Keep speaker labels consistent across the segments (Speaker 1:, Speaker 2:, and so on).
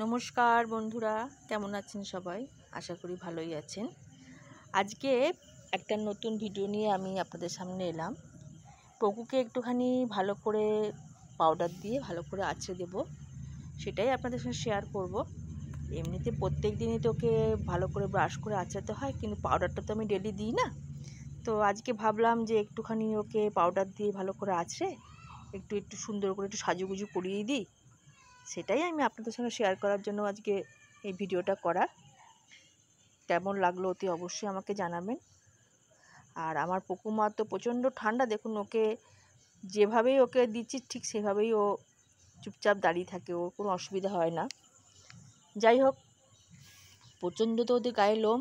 Speaker 1: নমস্কার বন্ধুরা, কেমন আছেন সবাই? আশা করি ভালোই আছেন। আজকে একটা নতুন ভিডিও নিয়ে আমি আপনাদের সামনে এলাম। পকুকে একটুখানি ভালো করে পাউডার দিয়ে ভালো করে আঁচড়ে দেব, সেটাই আপনাদের সঙ্গে শেয়ার করব। এমনিতে প্রত্যেক দিনই তোকে ভালো করে ব্রাশ করে আঁচড়াতে হয়, কিন্তু পাউডারটা তো আমি ডেলি দিই না। তো আজকে ভাবলাম যে একটুখানি ওকে পাউডার দিয়ে ভালো করে আঁচড়ে একটু একটু সুন্দর করে একটু সাজুগুজু করিয়ে দিই। সেটাই আমি আপনাদের সঙ্গে শেয়ার করার জন্য আজকে এই ভিডিওটা করা। কেমন লাগলো অতি অবশ্যই আমাকে জানাবেন। আর আমার পকুমা তো প্রচণ্ড ঠান্ডা, দেখুন ওকে যেভাবেই ওকে দিচ্ছি ঠিক সেভাবেই ও চুপচাপ দাঁড়িয়ে থাকে, ওর কোনো অসুবিধা হয় না। যাই হোক, প্রচণ্ড তো ওদের গায়ে লোম,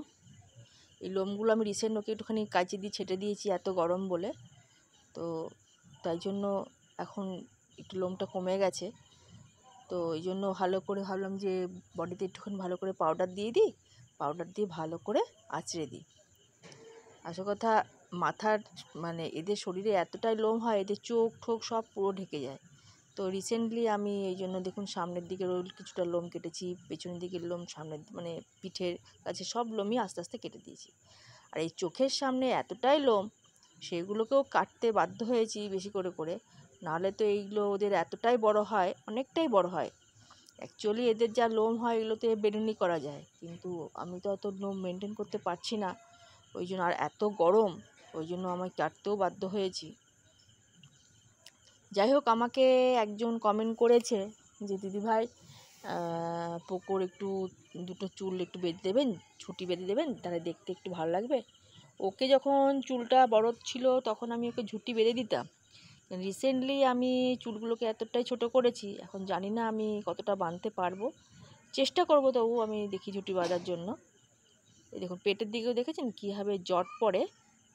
Speaker 1: এই লোমগুলো আমি রিসেন্ট ওকে একটুখানি কাঁচি দিয়ে ছেটে দিয়েছি এত গরম বলে। তো তাই জন্য এখন একটু লোমটা কমে গেছে। তো এই জন্য ভালো করে ভাবলাম যে বডিতে একটুখানি ভালো করে পাউডার দিয়ে দিই, পাউডার দিয়ে ভালো করে আঁচড়ে দিই। আসল কথা, মাথার মানে এদের শরীরে এতটাই লোম হয়, এদের চোখ ঠোক সব পুরো ঢেকে যায়। তো রিসেন্টলি আমি এই জন্য দেখুন সামনের দিকের ওই কিছুটা লোম কেটেছি, পেছনের দিকের লোম, সামনের মানে পিঠের কাছে সব লোমই আস্তে আস্তে কেটে দিয়েছি। আর এই চোখের সামনে এতটাই লোম, সেগুলোকেও কাটতে বাধ্য হয়েছি বেশি করে করে, নাহলে তো এইগুলো ওদের এতটাই বড় হয়, অনেকটাই বড় হয়। অ্যাকচুয়ালি এদের যা লোম হয় এগুলোতে বেনুনি করা যায়, কিন্তু আমি তো অত লোম মেনটেন করতে পারছি না। ওই জন্য, আর এত গরম, ওই জন্য আমায় কাটতেও বাধ্য হয়েছি। যাই হোক, আমাকে একজন কমেন্ট করেছে যে দিদিভাই পোকোর একটু দুটো চুল একটু বেঁধে দেবেন, ছুটি বেঁধে দেবেন, তাহলে দেখতে একটু ভালো লাগবে। ওকে যখন চুলটা বড় ছিল তখন আমি ওকে ঝুঁটি বেঁধে দিতাম। রিসেন্টলি আমি চুলগুলোকে এতটাই ছোট করেছি, এখন জানি না আমি কতটা বাঁধতে পারবো। চেষ্টা করবো, তবু আমি দেখি ঝুঁটি বাঁধার জন্য। এই দেখুন পেটের দিকেও দেখেছেন কীভাবে জট পড়ে,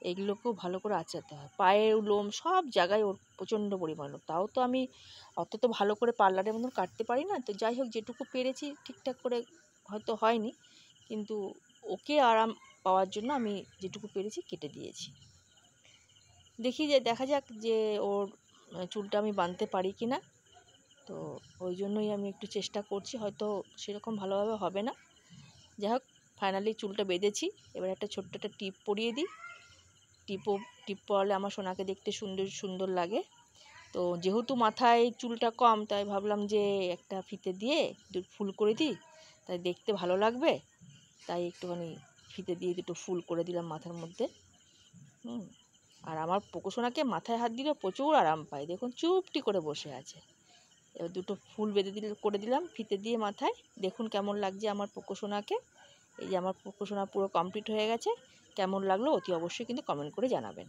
Speaker 1: এইগুলোকেও ভালো করে আঁচড়াতে হয়। পায়ের লোম সব জায়গায় ওর প্রচণ্ড পরিমাণ লোম। তাও তো আমি অত তো ভালো করে পার্লারের মতন কাটতে পারি না। তো যাই হোক, যেটুকু পেরেছি ঠিকঠাক করে, হয়তো হয়নি, কিন্তু ওকে আরাম পাওয়ার জন্য আমি যেটুকু পেরেছি কেটে দিয়েছি। দেখা যাক যে ওর চুলটা আমি বাঁধতে পারি কি না। তো ওই জন্যই আমি একটু চেষ্টা করছি, হয়তো সেরকম ভালোভাবে হবে না। যাই হোক, ফাইনালি চুলটা বেঁধেছি। এবার একটা ছোট্ট একটা টিপ পরিয়ে দিই। টিপ পরালে আমার সোনাকে দেখতে সুন্দর সুন্দর লাগে। তো যেহেতু মাথায় চুলটা কম, তাই ভাবলাম যে একটা ফিতে দিয়ে ফুল করে দিই, তাই দেখতে ভালো লাগবে। তাই একটুখানি ফিতে দিয়ে দুটো ফুল করে দিলাম মাথার মধ্যে। আর আমার পোকো সোনাকে মাথায় হাত দিলে প্রচুর আরাম পায়, দেখুন চুপটি করে বসে আছে। এবার দুটো ফুল বেঁধে করে দিলাম ফিতে দিয়ে মাথায়। দেখুন কেমন লাগছে আমার পোকো সোনাকে। এই যে আমার পোকো সোনা পুরো কমপ্লিট হয়ে গেছে। কেমন লাগলো অতি অবশ্যই কিন্তু কমেন্ট করে জানাবেন।